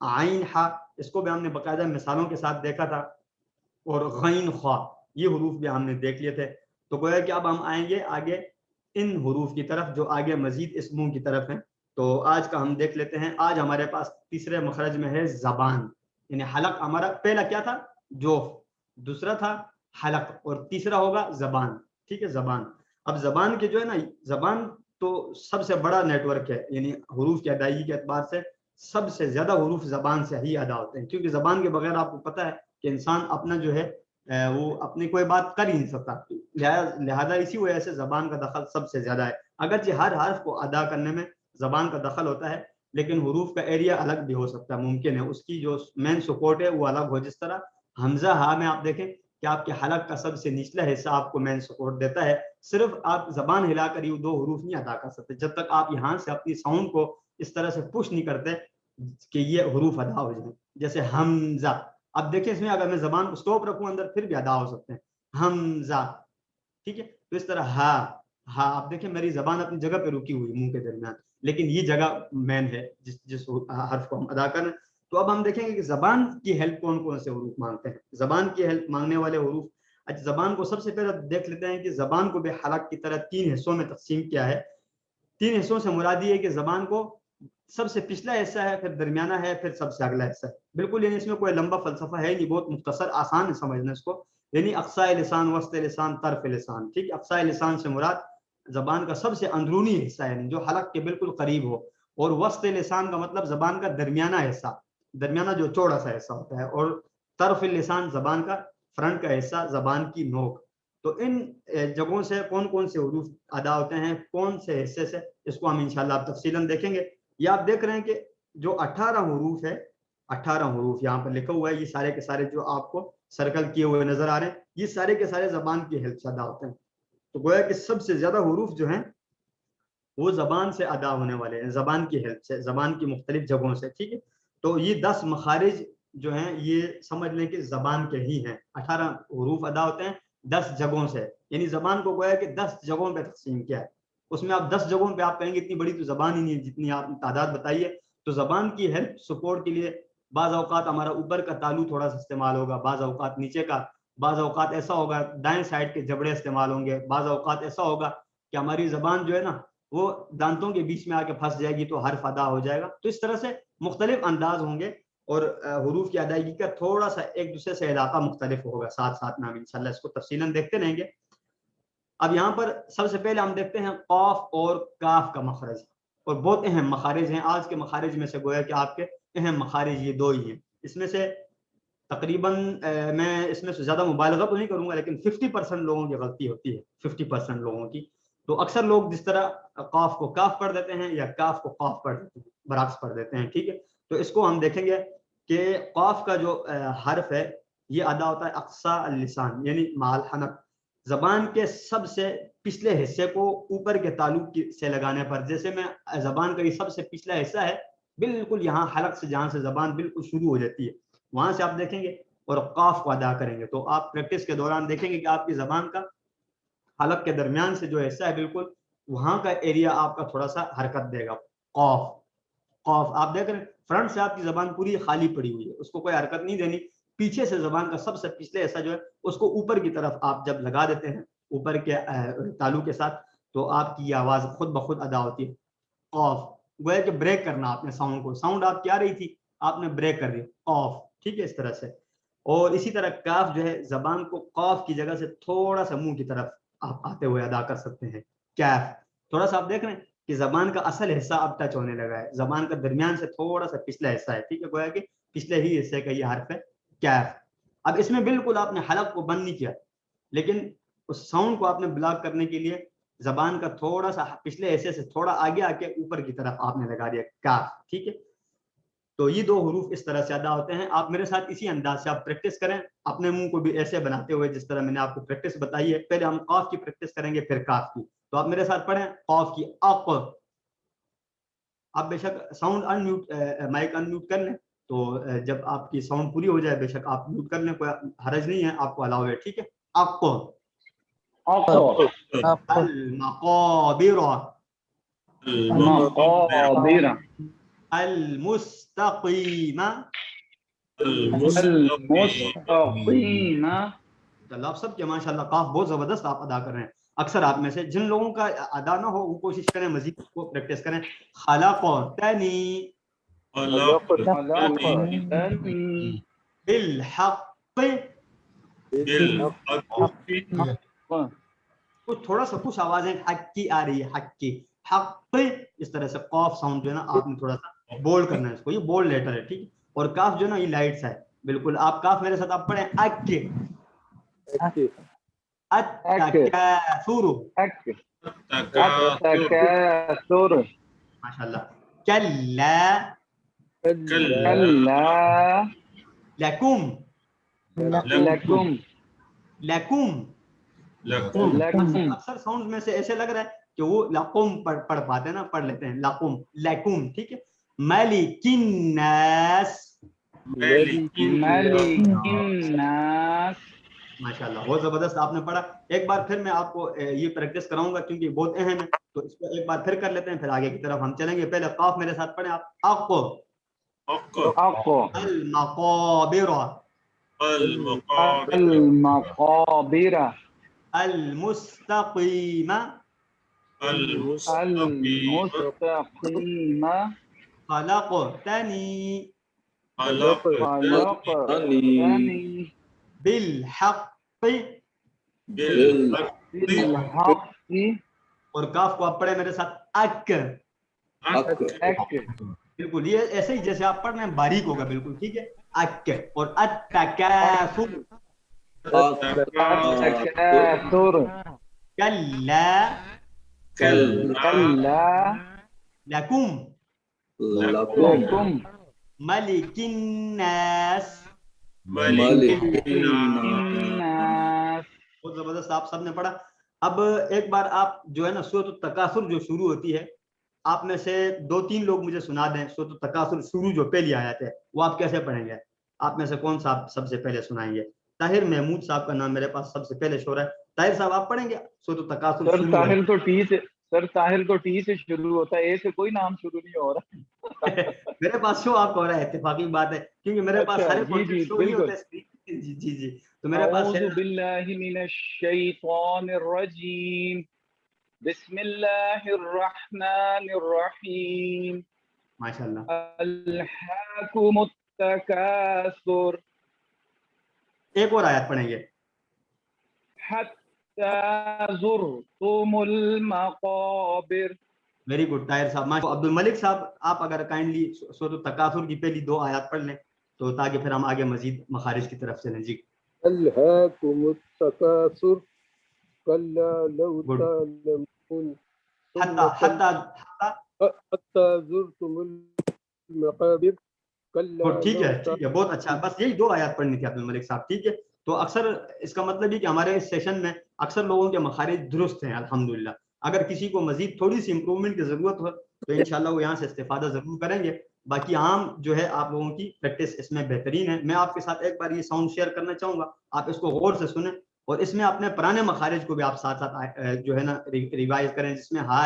عین ہا اس کو بھی ہم نے باقاعدہ مثالوں کے ساتھ دیکھا تھا، اور غین خوا یہ حروف بھی ہم نے دیکھ لیے تھے. تو گویا کہ اب ہم آئیں گے آگے ان حروف کی طرف جو آگے مزید اسموں کی طرف ہیں. تو آج کا ہم دیکھ لیتے ہیں. آج ہمارے پاس تیسرے مخرج میں ہے زبان، یعنی حلق. ہمارا پہلا کیا تھا؟ جوف، دوسرا تھا حلق، اور تیسرا ہوگا زبان. ٹھیک ہے، زبان. اب زبان کے جو ہے نا، زبان تو سب سے بڑا نیٹ ورک ہے، یعنی حروف کی ادائیگی کے اعتبار سے سب سے زیادہ حروف زبان سے ہی ادا ہوتے ہیں، کیونکہ زبان کے بغیر آپ کو پتہ ہے کہ انسان اپنا جو ہے وہ اپنی کوئی بات کر ہی نہیں سکتا. لہذا اسی وجہ سے زبان کا دخل سب سے زیادہ ہے. اگرچہ ہر حرف کو ادا کرنے میں زبان کا دخل ہوتا ہے، لیکن حروف کا ایریا الگ بھی ہو سکتا ہے. ممکن ہے اس کی جو مین سپورٹ ہے وہ الگ ہو. جس طرح حمزہ ہا میں آپ دیکھیں کہ آپ کے حلق کا سب سے نچلا حصہ آپ کو مین سپورٹ دیتا ہے. صرف آپ زبان ہلا کر یہ دو حروف نہیں ادا کر سکتے جب تک آپ یہاں سے اپنی ساؤنڈ کو اس طرح سے پش نہیں کرتے کہ یہ حروف ادا ہو جائیں. جیسے حمزہ، اب دیکھیں اس میں اگر میں زبان کو سٹاپ رکھوں اندر پھر بھی ادا ہو سکتے ہیں. حمزہ، ٹھیک ہے. تو اس طرح ہا ہا، آپ دیکھیں میری زبان اپنی جگہ پہ رکی ہوئی منہ کے درمیان، لیکن یہ جگہ مین ہے جس حرف کو ہم ادا کریں. تو اب ہم دیکھیں گے کہ زبان کی ہیلپ کون کون سے حروف مانگتے ہیں. زبان کی ہیلپ مانگنے والے حروف، اچھا زبان کو سب سے پہلے دیکھ لیتے ہیں کہ زبان کو بھی حلق کی طرح 3 حصوں میں تقسیم کیا ہے. 3 حصوں سے مراد یہ ہے کہ زبان کو سب سے پچھلا حصہ ہے، پھر درمیانہ ہے، پھر سب سے اگلا حصہ ہے. بالکل، یعنی اس میں کوئی لمبا فلسفہ ہے نہیں، بہت مختصر، آسان ہے سمجھنا اس کو. یعنی اقصائے لسان، وسط لسان، طرف لسان. ٹھیک ہے، اقصائے لسان سے مراد زبان کا سب سے اندرونی حصہ ہے جو حلق کے بالکل قریب ہو، اور وسط لسان کا مطلب زبان کا درمیانہ حصہ، درمیانہ جو چوڑا سا حصہ ہوتا ہے، اور طرف لسان زبان کا فرنٹ کا حصہ، زبان کی نوک. تو ان جگہوں سے کون کون سے حروف ادا ہوتے ہیں، کون سے حصے سے، اس کو ہم انشاءاللہ اب تفصیلاً دیکھیں گے. یہ آپ دیکھ رہے ہیں کہ جو 18 حروف ہے، 18 حروف یہاں پر لکھا ہوا ہے، یہ سارے کے سارے جو آپ کو سرکل کیے ہوئے نظر آ رہے ہیں، یہ سارے کے سارے زبان کی ہیلپ سے ادا ہوتے ہیں. تو گویا کہ سب سے زیادہ حروف جو ہیں وہ زبان سے ادا ہونے والے ہیں، زبان کی ہیلپ سے، زبان کی مختلف جگہوں سے. ٹھیک ہے، تو یہ 10 مخارج جو ہیں یہ سمجھ لیں کہ زبان کے ہی ہیں. 18 حروف ادا ہوتے ہیں 10 جگہوں سے، یعنی زبان کو گویا کہ 10 جگہوں پہ تقسیم کیا ہے. اس میں آپ 10 جگہوں پہ آپ کہیں گے اتنی بڑی تو زبان ہی نہیں ہے جتنی آپ تعداد بتائیے. تو زبان کی ہیلپ سپورٹ کے لیے بعض اوقات ہمارا اوپر کا تالو تھوڑا سا استعمال ہوگا، بعض اوقات نیچے کا، بعض اوقات ایسا ہوگا دائیں سائڈ کے جبڑے استعمال ہوں گے، بعض اوقات ایسا ہوگا کہ ہماری زبان جو ہے نا وہ دانتوں کے بیچ میں آ کے پھنس جائے گی تو حرف ادا ہو جائے گا. تو اس طرح سے مختلف انداز ہوں گے، اور حروف کی ادائیگی کا تھوڑا سا ایک دوسرے سے علاقہ مختلف ہوگا. ساتھ ساتھ میں ہم انشاءاللہ اس کو تفصیلاً دیکھتے رہیں گے. اب یہاں پر سب سے پہلے ہم دیکھتے ہیں قاف اور کاف کا مخرج، اور بہت اہم مخارج ہیں. آج کے مخارج میں سے گویا کہ آپ کے اہم مخارج یہ دو ہی ہیں. اس میں سے تقریباً میں اس میں سے زیادہ مبالغہ تو نہیں کروں گا، لیکن 50% لوگوں کی غلطی ہوتی ہے، 50% لوگوں کی. تو اکثر لوگ جس طرح قاف کو کاف پڑھ دیتے ہیں یا کاف کو قاف پڑھ دیتے ہیں، برعکس پڑھ دیتے ہیں. ٹھیک ہے، تو اس کو ہم دیکھیں گے کہ قاف کا جو حرف ہے یہ ادا ہوتا ہے اقصا اللسان، یعنی مع الحنک، زبان کے سب سے پچھلے حصے کو اوپر کے تعلق سے لگانے پر. جیسے میں زبان کا یہ سب سے پچھلا حصہ ہے، بالکل یہاں حلق سے جہاں سے زبان بالکل شروع ہو جاتی ہے وہاں سے آپ دیکھیں گے اور قاف کو ادا کریں گے. تو آپ پریکٹس کے دوران دیکھیں گے کہ آپ کی زبان کا حلق کے درمیان سے جو حصہ ہے بالکل وہاں کا ایریا آپ کا تھوڑا سا حرکت دے گا. قاف قاف آپ دیکھ رہے ہیں فرنٹ سے آپ کی زبان پوری خالی پڑی ہوئی ہے، اس کو کوئی حرکت نہیں دینی. پیچھے سے زبان کا سب سے پچھلے حصہ جو ہے اس کو اوپر کی طرف آپ جب لگا دیتے ہیں اوپر کے تالو کے ساتھ تو آپ کی یہ آواز خود بخود ادا ہوتی ہے. قاف گویا کہ بریک کرنا آپ نے ساؤنڈ کو، ساؤنڈ آپ کیا رہی تھی آپ نے بریک کر دی قاف. ٹھیک ہے، اس طرح سے. اور اسی طرح کاف جو ہے زبان کو قاف کی جگہ سے تھوڑا سا منہ کی طرف آپ آتے ہوئے ادا کر سکتے ہیں. کیف تھوڑا سا آپ دیکھ رہے ہیں کہ زبان کا اصل حصہ اب ٹچ ہونے لگا ہے، زبان کا درمیان سے تھوڑا سا پچھلا حصہ ہے. ٹھیک ہے، گویا کہ پچھلے ہی حصے کا یہ حرف ہے کیف. اب اس میں بالکل آپ نے حلق کو بند نہیں کیا، لیکن اس ساؤنڈ کو آپ نے بلاک کرنے کے لیے زبان کا تھوڑا سا پچھلے حصے سے تھوڑا آگے آ کے اوپر کی طرف آپ نے لگا دیا کاف. ٹھیک ہے، تو یہ دو حروف اس طرح سے ادا ہوتے ہیں. آپ میرے ساتھ اسی انداز سے آپ پریکٹس کریں، اپنے منہ کو بھی ایسے بناتے ہوئے جس طرح میں نے آپ کو پریکٹس بتائی ہے. پہلے ہم قاف کی پریکٹس کریں گے پھر کاف کی. تو آپ میرے ساتھ پڑھیں قاف کی اق. آپ بے شک sound in mute, mic in mute کر لیں، تو جب آپ کی ساؤنڈ پوری ہو جائے بے شک آپ میوٹ کر لیں، کوئی حرج نہیں ہے، آپ کو الاؤ ہے. ٹھیک ہے، اق. المقابر. المقابر. المستقیم. المستقیم. اللہ آپ سب کے ماشاء اللہ قاف بہت زبردست آپ ادا کر رہے ہیں. اکثر آپ میں سے جن لوگوں کا ادا نہ ہو وہ کوشش کریں مزید کو پریکٹس کریں. خلقتنی خلقتنی بالحق. کچھ تھوڑا سا کچھ آوازیں حق کی آ رہی ہے, حق کی, حق اس طرح سے قاف ساؤنڈ جو ہے نا آپ نے تھوڑا سا بولڈ کرنا ہے اس کو, یہ بولڈ لیٹر ہے ٹھیک. اور کاف جو ہے نا یہ لائٹ سا ہے بالکل. آپ کاف میرے ساتھ آپ پڑھیں اک التکاثر. التکاثر. ماشاءاللہ. کلا کلا لکم لکم لکم. لکم. اکثر ساؤنڈ میں سے ایسے لگ رہا ہے کہ وہ لقم پڑھ پاتے ہیں نا, پڑھ لیتے ہیں لقم لکم ٹھیک ہے. ملک الناس. ملک الناس. ماشاءاللہ بہت زبردست آپ نے پڑھا. ایک بار پھر میں آپ کو یہ پریکٹس کراؤں گا کیونکہ بہت اہم ہے, تو اس کو ایک بار پھر کر لیتے ہیں, پھر آگے کی طرف ہم چلیں گے. پہلے قاف میرے ساتھ پڑھیں آپ. اق المقابر المقابر المستقیم المستقیم. خلقتنی خلقتنی بالحق. بالحق. اور کاف کو آپ پڑھیں میرے ساتھ اک. بالکل یہ ایسے ہی جیسے آپ پڑھ رہے ہیں باریک ہوگا بالکل ٹھیک ہے. اک. اور التکاثر. التکاثر. کلا کلا لکم لکم ملک الناس. الناس. بہت زبردست آپ سب نے پڑھا. اب ایک بار آپ جو ہے نا سورۃ التکاثر جو شروع ہوتی ہے, آپ میں سے 2-3 لوگ مجھے سنا دیں سورۃ التکاثر شروع جو پہلی آیت ہے وہ آپ کیسے پڑھیں گے؟ آپ میں سے کون صاحب سب سے پہلے سنائیں گے؟ طاہر محمود صاحب کا نام میرے پاس سب سے پہلے شو رہا ہے. طاہر صاحب آپ پڑھیں گے سورۃ التکاثر سر شروع؟ طاہر تو ٹی سے, سر طاہر تو ٹی سے شروع ہوتا ہے, اے سے کوئی نام شروع نہیں ہو رہا. میرے پاس شو آپ کو ہو رہا ہے, اتفاقی بات ہے کیونکہ میرے پاس اچھا سارے جی جی شو نہیں بالکل. ہوتے اسکرین. جی جی جی تو میرے پاس اعوذ باللہ من الشیطان الرجیم. بسم اللہ الرحمن الرحیم. ماشاءاللہ. الہاکم التکاثر ایک اور آیت پڑھیں گے. حتی زرتم المقابر. ویری گڈ طاہر صاحب. عبد الملک صاحب آپ اگر کائنڈلی سورۃ التکاثر کی پہلی 2 آیات پڑھ لیں تو تاکہ پھر ہم آگے مزید مخارج کی طرف چلیں. جی. الہاکم التکاثر کلا لو تعلمون حتی زرتم المقابر کلا ٹھیک ہے لو ٹھیک ہے بہت اچھا. بس یہی 2 آیات پڑھنی تھی عبد الملک صاحب ٹھیک ہے. تو اکثر اس کا مطلب یہ کہ ہمارے اس سیشن میں اکثر لوگوں کے مخارج درست ہیں الحمدللہ. اگر کسی کو مزید تھوڑی سی امپروومنٹ کی ضرورت ہو تو انشاءاللہ وہ یہاں سے استفادہ ضرور کریں گے. باقی عام جو ہے آپ لوگوں کی پریکٹس اس میں بہترین ہے. میں آپ کے ساتھ ایک بار یہ ساؤنڈ شیئر کرنا چاہوں گا, آپ اس کو غور سے سنیں اور اس میں اپنے پرانے مخارج کو بھی آپ ساتھ ساتھ جو ہے نا ریوائز کریں, جس میں ہا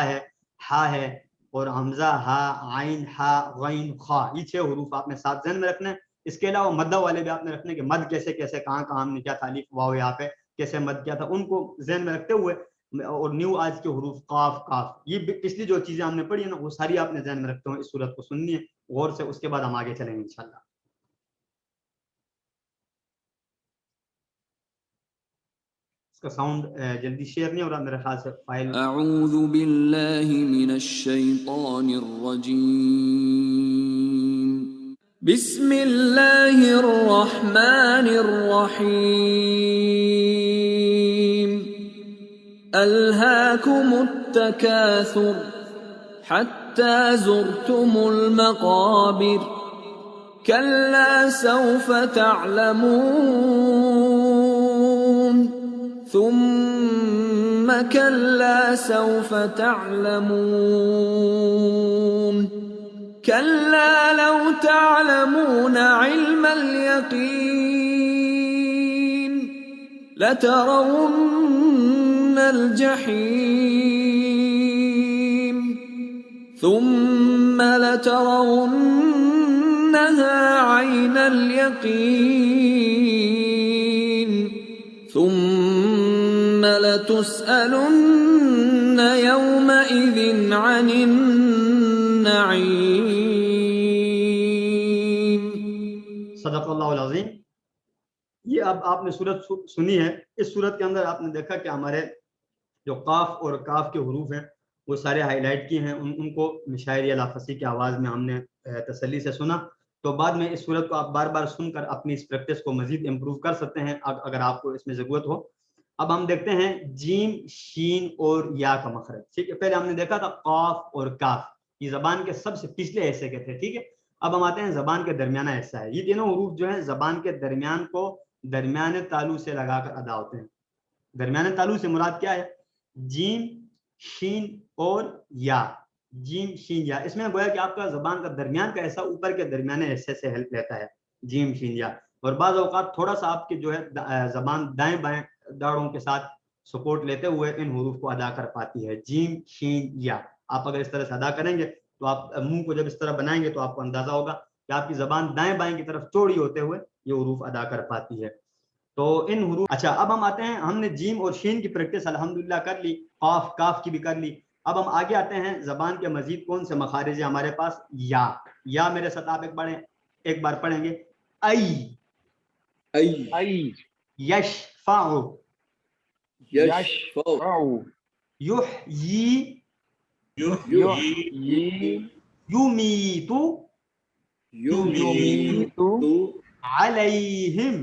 ہے اور حمزہ ہا, عین ہا, غین خا, یہ 6 حروف آپ نے ساتھ ذہن میں رکھنے ہیں. اس کے علاوہ مدہ والے بھی آپ نے رکھنے کہ مد کیسے کیسے کہاں کہاں ہم نے کیا تالیف واو یہاں پہ کیسے مد کیا تھا, ان کو ذہن میں رکھتے ہوئے. اور نیو آج کے حروف قاف کاف, یہ پچھلی جو چیزیں ہم نے پڑھی ہیں نا وہ ساری آپ نے ذہن میں رکھتے ہوئے اس صورت کو سننی ہے غور سے. اس کے بعد ہم آگے چلیں گے انشاءاللہ. اس کا ساؤنڈ جلدی شیئر نہیں ہو رہا میرے خیال سے فائل. اعوذ باللہ من الشیطان الرجیم. بسم اللہ الرحمن الرحیم. الہاکم التکاثر حتی زرتم المقابر کلا سوف تعلمون ثم كلا سوف تعلمون كلا لو تعلمون علم اليقين لترون الجحيم ثم لترونها عين اليقين ثم لتسألن يومئذ عن النعيم. صدق اللہ العظیم. یہ اب آپ نے صورت سنی ہے. اس صورت کے اندر آپ نے دیکھا کہ ہمارے جو قاف اور کاف کے حروف ہیں وہ سارے ہائی لائٹ کیے ہیں. ان کو مشاعری لافظی کی آواز میں ہم نے تسلی سے سنا. تو بعد میں اس صورت کو آپ بار بار سن کر اپنی اس پریکٹس کو مزید امپروو کر سکتے ہیں اگر آپ کو اس میں ضرورت ہو. اب ہم دیکھتے ہیں جیم شین اور یا کا مخرج. ٹھیک ہے, پہلے ہم نے دیکھا تھا قاف اور کاف, یہ زبان کے سب سے پچھلے حصے کے تھے. ٹھیک ہے, اب ہم آتے ہیں زبان کے درمیانہ حصہ ہے. یہ تینوں حروف جو ہیں زبان کے درمیان کو درمیانے تالو سے لگا کر ادا ہوتے ہیں. درمیانے تالو سے مراد کیا ہے؟ جیم شین اور یا. جیم شین یا, اس میں گویا کہ آپ کا زبان کا درمیان کا حصہ اوپر کے درمیانے حصے سے ہیلپ لیتا ہے, جیم شین یا. اور بعض اوقات تھوڑا سا آپ کے جو ہے زبان دائیں بائیں داڑوں کے ساتھ سپورٹ لیتے ہوئے ان حروف کو ادا کر پاتی ہے, جیم شین یا. آپ اگر اس طرح سے ادا کریں گے تو آپ منہ کو جب اس طرح بنائیں گے تو آپ کو اندازہ ہوگا کہ آپ کی زبان دائیں بائیں کی طرف چوڑی ہوتے ہوئے یہ حروف ادا کر پاتی ہے. تو ان حروف, اچھا اب ہم آتے ہیں, ہم نے جیم اور شین کی پریکٹس الحمدللہ کر لی, قاف کاف کی بھی کر لی. اب ہم آگے آتے ہیں زبان کے مزید کون سے مخارج ہیں ہمارے پاس. یا. یا میرے ساتھ آپ ایک بار پڑھیں گے. ای یشفع یحیی یمیت علیہم.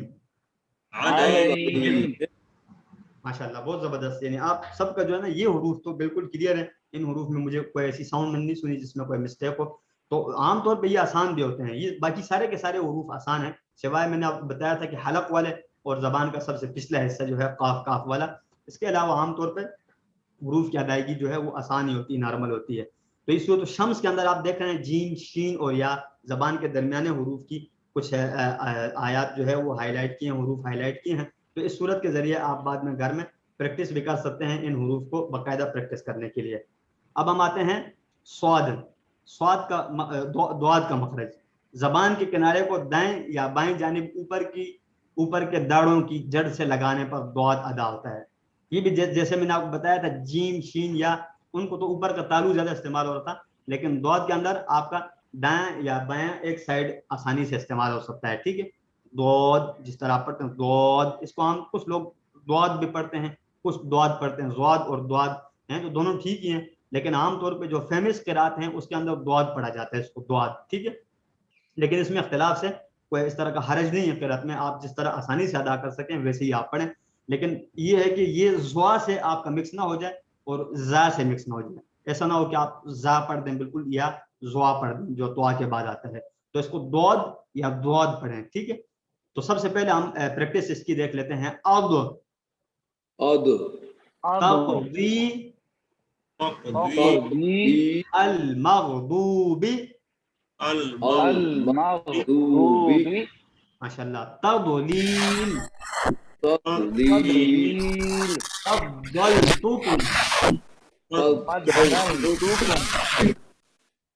ماشاءاللہ, بہت زبردست. یعنی آپ سب کا جو ہے نا یہ حروف تو بالکل کلیئر ہے. ان حروف میں مجھے کوئی ایسی ساؤنڈ نہیں سنی جس میں کوئی مسٹیک ہو. تو عام طور پہ یہ آسان بھی ہوتے ہیں, یہ باقی سارے کے سارے حروف آسان ہیں سوائے میں نے آپ کو بتایا تھا کہ حلق والے اور زبان کا سب سے پچھلا حصہ جو ہے قاف کاف والا. اس کے علاوہ عام طور پہ حروف کی ادائیگی جو ہے وہ آسان ہی ہوتی ہے, نارمل ہوتی ہے. تو اس صورت شمس کے اندر آپ دیکھ رہے ہیں جیم شین اور یا زبان کے درمیانے حروف کی کچھ آیات جو ہے وہ ہائی لائٹ کی ہیں, حروف ہائی لائٹ کی ہیں. تو اس صورت کے ذریعے آپ بعد میں گھر میں پریکٹس بھی کر سکتے ہیں ان حروف کو باقاعدہ پریکٹس کرنے کے لیے. اب ہم آتے ہیں صاد. صاد کا دعاد کا مخرج. زبان کے کنارے کو دائیں یا بائیں جانب اوپر کے داڑوں کی جڑ سے لگانے پر دعاد ادا ہوتا ہے. یہ بھی جیسے میں نے آپ کو بتایا تھا جیم شین یا, ان کو تو اوپر کا تالو زیادہ استعمال ہو رہا تھا, لیکن دعاد کے اندر آپ کا دائیں یا بائیں ایک سائڈ آسانی سے استعمال ہو سکتا ہے. ٹھیک ہے, دعاد جس طرح آپ پڑھتے ہیں دعاد, اس کو ہم کچھ لوگ دعاد بھی پڑھتے ہیں, کچھ دعاد پڑھتے ہیں. زواد اور دعاد ہیں تو دونوں ٹھیک ہی ہیں, لیکن عام طور پہ جو فیمس قرات ہیں اس کے اندر دعاد پڑھا جاتا ہے, اس کو دعاد. ٹھیک ہے, لیکن اس میں اختلاف سے کوئی اس طرح کا حرج نہیں ہے قرات میں, آپ جس طرح آسانی سے ادا کر سکیں ویسے ہی آپ پڑھیں. لیکن یہ ہے کہ یہ زوا سے آپ کا مکس نہ ہو جائے اور زا سے مکس نہ ہو جائے. ایسا نہ ہو کہ آپ زا پڑھ دیں بالکل یا زوا پڑھ دیں جو توا کے بعد آتا ہے. تو اس کو دعاد یا دعاد پڑھیں. ٹھیک ہے, تو سب سے پہلے ہم پریکٹس اس کی دیکھ لیتے ہیں. تقضی المغضوب ماشاءاللہ. تضلیل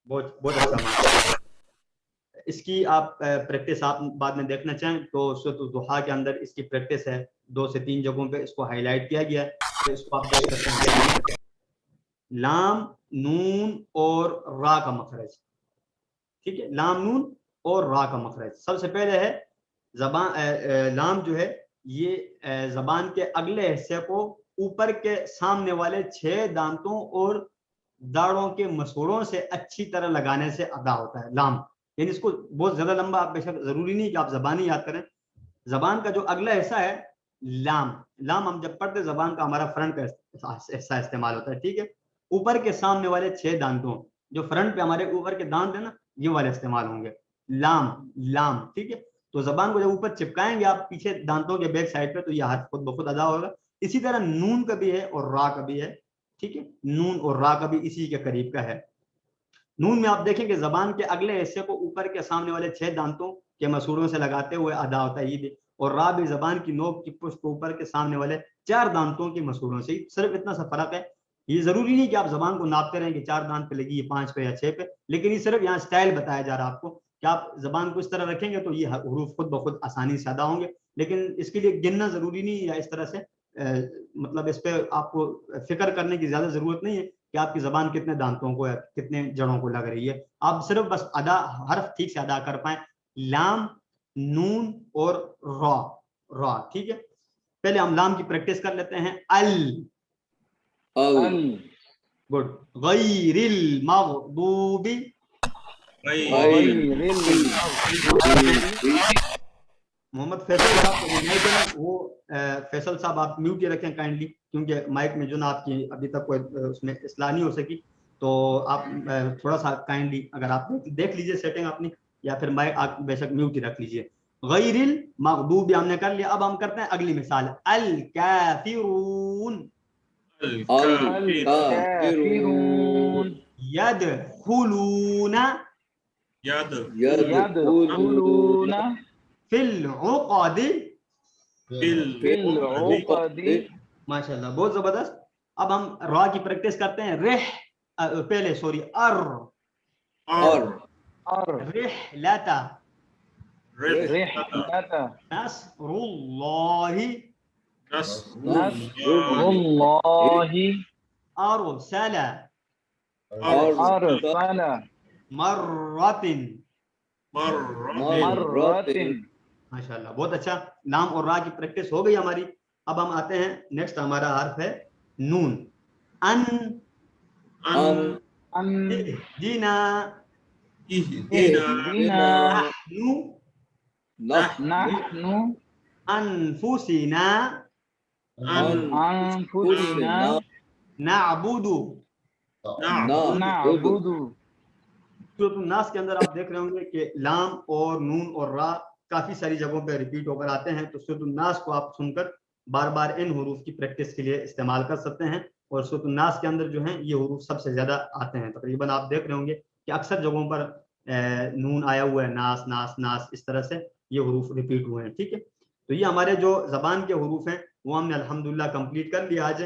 بہت اچھا. اس کی آپ پریکٹس آپ بعد میں دیکھنا چاہیں تو سورۃ الضحیٰ کے اندر اس کی پریکٹس ہے, 2 سے 3 جگہوں پہ اس کو ہائی لائٹ کیا گیا ہے. تو اس کو آپ دیکھ سکتے ہیں. لام نون اور را کا مخرج. ٹھیک ہے, لام نون اور را کا مخرج. سب سے پہلے ہے زبان لام جو ہے یہ زبان کے اگلے حصے کو اوپر کے سامنے والے 6 دانتوں اور داڑوں کے مسوڑوں سے اچھی طرح لگانے سے ادا ہوتا ہے لام. یعنی اس کو بہت زیادہ لمبا آپ بے شک ضروری نہیں کہ آپ زبانی یاد کریں. زبان کا جو اگلا حصہ ہے لام, لام ہم جب پڑھتے زبان کا ہمارا فرنٹ کا حصہ استعمال ہوتا ہے. ٹھیک ہے, اوپر کے سامنے والے 6 دانتوں, جو فرنٹ پہ ہمارے اوپر کے دانت ہیں نا, یہ والے استعمال ہوں گے. لام لام. ٹھیک ہے, تو زبان کو جب اوپر چپکائیں گے آپ پیچھے دانتوں کے بیک سائڈ پہ تو یہ حرف خود بخود ادا ہوگا. اسی طرح نون کا بھی ہے اور را کا بھی ہے. ٹھیک ہے, نون اور را کا بھی اسی کے قریب کا ہے. نون میں آپ دیکھیں کہ زبان کے اگلے حصے کو اوپر کے سامنے والے 6 دانتوں کے مسوڑوں سے لگاتے ہوئے ادا ہوتا ہے یہ بھی. اور را بھی زبان کی نوک کی پشت کو اوپر کے سامنے والے 4 دانتوں کے مسوڑوں سے. صرف اتنا سا فرق ہے یہ ضروری نہیں کہ آپ زبان کو ناپتے رہیں کہ 4 دانت پہ لگی یہ 5 پہ یا 6 پہ، لیکن یہ صرف یہاں اسٹائل بتایا جا رہا ہے آپ کو کہ آپ زبان کو اس طرح رکھیں گے تو یہ حروف خود بخود آسانی سے ادا ہوں گے، لیکن اس کے لیے گننا ضروری نہیں یا اس طرح سے مطلب اس پہ آپ کو فکر کرنے کی زیادہ ضرورت نہیں ہے کہ آپ کی زبان کتنے دانتوں کو یا کتنے جڑوں کو لگ رہی ہے، آپ صرف بس ادا حرف ٹھیک سے ادا کر پائیں، لام، نون اور را، ٹھیک ہے۔ پہلے ہم لام کی پریکٹس کر لیتے ہیں، گڈ، غیر المغضوب، محمد فیصل صاحب وہ فیصل صاحب آپ میوٹ ہی رکھیں کائنڈلی، کیونکہ مائک میں جو نا آپ کی ابھی تک کوئی اس میں اصلاح نہیں ہو سکی، تو آپ تھوڑا سا کائنڈلی اگر آپ دیکھ لیجئے سیٹنگ اپنی، یا پھر مائک آپ بے شک میوٹ ہی رکھ لیجئے۔ غیر المغضوب ہم نے کر لیا، اب ہم کرتے ہیں اگلی مثال، الکافرون، يدخلون في العقد، ماشاء اللہ بہت زبردست۔ اب ہم را کی پریکٹس کرتے ہیں، پہلے سوری رحلتا، نصر اللہ، ارسل، مرۃ، ماشاء اللہ بہت اچھا، لام اور را کی پریکٹس ہو گئی ہماری۔ اب ہم آتے ہیں نیکسٹ، ہمارا حرف ہے نون، اہدنا، نحن، انفسنا، نعبد۔ سورۃ الناس کے اندر آپ دیکھ رہے ہوں گے کہ لام اور نون اور را کافی ساری جگہوں پہ ریپیٹ ہو کر آتے ہیں، تو سورۃ الناس کو آپ سن کر بار بار ان حروف کی پریکٹس کے لیے استعمال کر سکتے ہیں، اور سورۃ الناس کے اندر جو ہیں یہ حروف سب سے زیادہ آتے ہیں، تقریباً آپ دیکھ رہے ہوں گے کہ اکثر جگہوں پر نون آیا ہوا ہے، ناس ناس ناس، اس طرح سے یہ حروف ریپیٹ ہوئے ہیں، ٹھیک ہے۔ تو یہ ہمارے جو زبان کے حروف ہیں وہ ہم نے الحمدللہ کمپلیٹ کر لیا آج۔